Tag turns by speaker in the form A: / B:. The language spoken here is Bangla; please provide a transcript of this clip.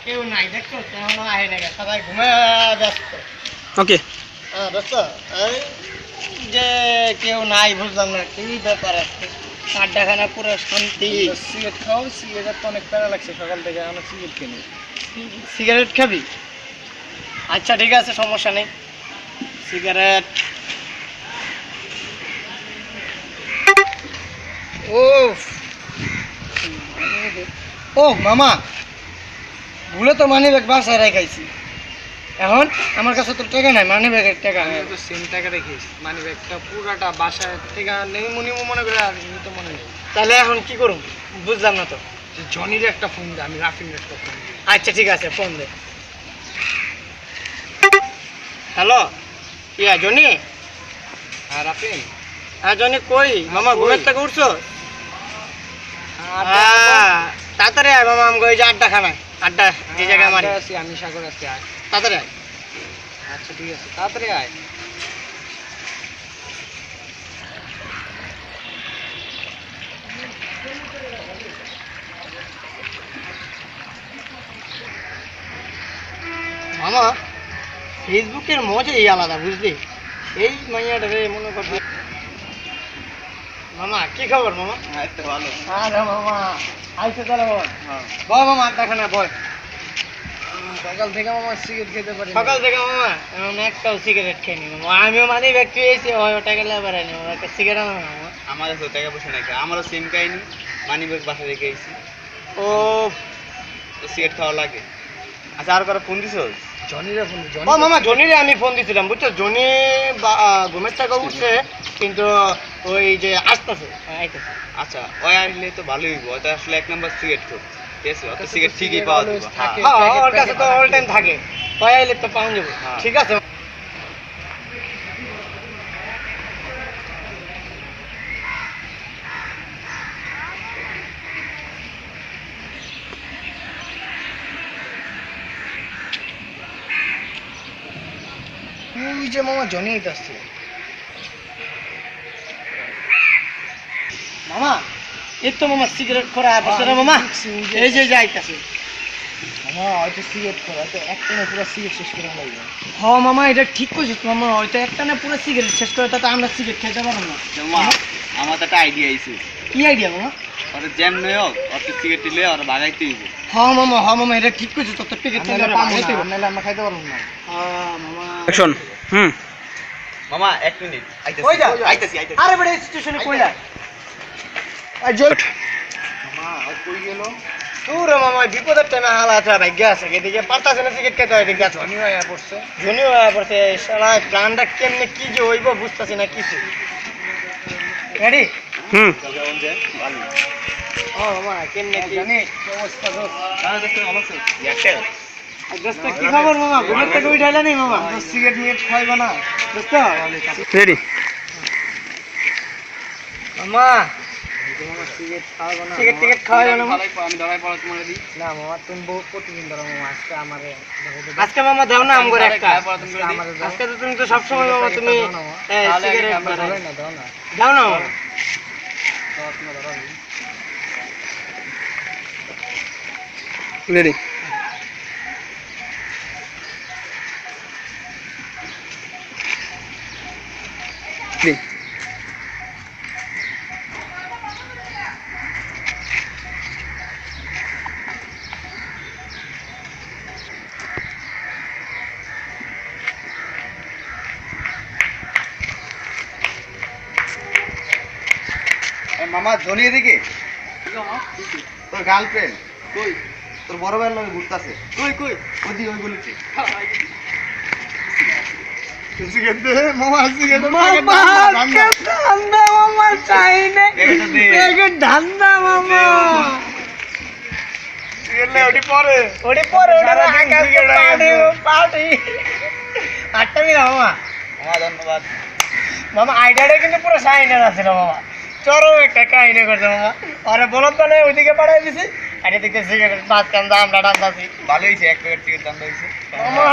A: কেউ নাই দেখছো এখনো আহে না সবাই ঘুমে ব্যস্ত।
B: ওকে
A: বুঝছো এই যে কেউ নাই বুঝলাম না কি ব্যাপার আছে। আড্ডাখানা পুরো শান্তি।
B: সিগারেট খাও, সিগারেট তো অনেক প্যারা লাগছে সকাল থেকে, আমরা সিগারেট কিনি।
A: সিগারেট খাবি? আচ্ছা ঠিক আছে, সমস্যা নেই। সিগারেট ও ও মামা, ভুলে তো মানি ব্যাগ বাসায় রেখেছি। এখন আমার কাছে তো টাকা নাই, মানি ব্যাগের টাকা
B: আমি
A: নেই।
B: তো সেম টাকা রেখেছি, মানি ব্যাগটা পুরাটা বাসায় থেকে নেই মনে মনে করে, আর তো মনে নেই।
A: তাহলে এখন কি করুন বুঝলাম না তো।
B: জনির একটা ফোন দে, আমি রাফিনের একটা ফোন দিই।
A: আচ্ছা ঠিক আছে, ফোন দে। হ্যালো, ইয়া জনি?
B: আর রাফিন?
A: হ্যাঁ জনি, কই মামা ঘুমের থেকে উঠছো? তাড়াতাড়ি আয় মামা, আমি ওই যে আড্ডাখানায়, আড্ডা যে জায়গায় মারি।
B: আছি, আমি সাগর আছি, আয়।
A: তাড়াতাড়ি আয়।
B: আচ্ছা ঠিক আছে, তাড়াতাড়ি আয়।
A: মামা ফেসবুকের মজাই আলাদা বুঝলি। এই মাইয়াটারে মনে করছি। মামা কি খবর মামা?
B: একটা ভালো।
A: আরে মামা আইসে তাহলে বল। বয় মামা আড্ডাখানা বয়।
B: সকাল থেকে মামা সিগারেট খেতে পারি না।
A: সকাল থেকে মামা এখন একটাও সিগারেট খেয়ে মামা। আমিও মানি ব্যাগ পেয়েছি, টাকা লেবার আনি মামা, একটা সিগারেট আনো না মামা।
C: আমাদের তো টাকা পয়সা নাই, আমারও সেম কাহিনী, মানি ব্যাগ বাসা রেখে এসেছি,
A: ও
C: তো সিগারেট খাওয়া লাগে। আচ্ছা আর কারো ফোন দিছো?
B: জনিরে ফোন দিই,
A: ও মামা জনিরে আমি ফোন দিছিলাম বুঝছো। জনি ঘুমের থেকে উঠছে কিন্তু ওই যে আসতেছে, আইতেছে।
C: আচ্ছা ওই আসলে তো ভালোই হইব, ওটা আসলে এক নম্বর সিগারেট তো, ঠিক আছে, অত সিগারেট ঠিকই পাওয়া যাবে।
B: থাকে।
A: হ্যাঁ ওর কাছে তো অল টাইম থাকে, ওই আইলে তো পাওয়া যাবে।
C: হ্যাঁ।
A: ঠিক আছে।
B: ওই যে মামা জনি আসছে।
A: মামা এই তো মামা সিগারেট খোরা বসে রে মামা, এই যে যাইতাছে।
B: মামা হয়তো সিগারেট খাওয়া, হয়তো একটা না পুরো সিগারেট শেষ করে লাগবে।
A: হ মামা এটা ঠিক কইছিস মামা, হয়তো একটা না পুরো সিগারেট শেষ করে তাতে আমরা সিগারেট খেতে পারবো না।
C: আমার তো একটা আইডিয়া আইছে,
A: কি আইডিয়া মামা?
C: ওটা জ্যাম নয় হোক, অত সিগারেট দিলে ওরা ভাগাইতে হইব।
A: হ মামা এটা ঠিক কইছিস, তোর পেকে থেকে
B: নাহলে আমরা খাইতে পারবো না।
A: মামা
B: অ্যাকশন।
C: মামা এক মিনিট আইতাছি,
A: কই যা?
C: আইতাছি আইতাছি।
A: আরে বড় স্টেশনে কইলা
B: মামা আর কই গেল?
A: তোর মামা বিপদের টাইমে হালা আছে ভাই, গেছে এদিকে পারতাছে না সিগারেট খেতে হয়, এদিকে
B: জনি হয়ে পড়ছে।
A: জনিও পড়ছে। সারা প্ল্যানটা কেমনে কি যে হইব বুঝতাছি না কিছু। রেডি?
C: ভালো
A: ও মামা কেমনে কি
B: জানি কি অবস্থা তোর?
C: তাহলে দেখতে অবশ্যই এয়ারটেল।
A: দোস্ত কি খবর মামা? ঘুমের থেকে উঠাইলা নি মামা?
B: তো সিগারেট নিয়ে খাইবা না?
A: দোস্ত
B: রেডি।
A: মামা
B: মামা সিগারেট খাওয়াবো না?
A: সিগারেট টিকেট খাওয়াই না মামা?
C: আমি দাঁড়াই পড়া তোমার দিই।
B: না মামা তুমি বহু প্রতিদিন ধরো মামা, আজকে আমারে
A: আজকে মামা দাও না আমগো একটা।
B: আমারে দাও।
A: আজকে তো তুমি তো সবসময় মামা তুমি সিগারেট
B: আমরা ধরে না, দাও না।
A: দাও না মামা।
B: দাও তুমি ধরো।
D: রেডি
C: মামা জনি এদিকে, তোর গার্লফ্রেন্ড কই? তোর বড় ভাইয়ের লগে ঘুরতাছে।
A: কই কই?
C: ওদি ওই গলিতে।
B: সিগারেট দে মামা, সিগারেট
A: মামা ধান্দা মামা চাই না। একে ধান্দা মামা।
B: সিগারেট লে ওটি পরে।
A: ওটি পরে
B: সারাদিন সিগারেট
A: পার্টি পার্টি। আটটা মিলা মামা।
C: মামা ধন্যবাদ।
A: মামা আইডিয়াটা কিন্তু পুরো সাইনের আছে না মামা, চরম একটা কাহিনী করছে মামা। আরে বলো তো না ওইদিকে পাঠাই দিছি, আর এদিকে সিগারেট বাস কান্দা আমরা টানতাছি
C: ভালো হয়েছে, এক প্যাকেট সিগারেট দাম হয়েছে।
A: মামা।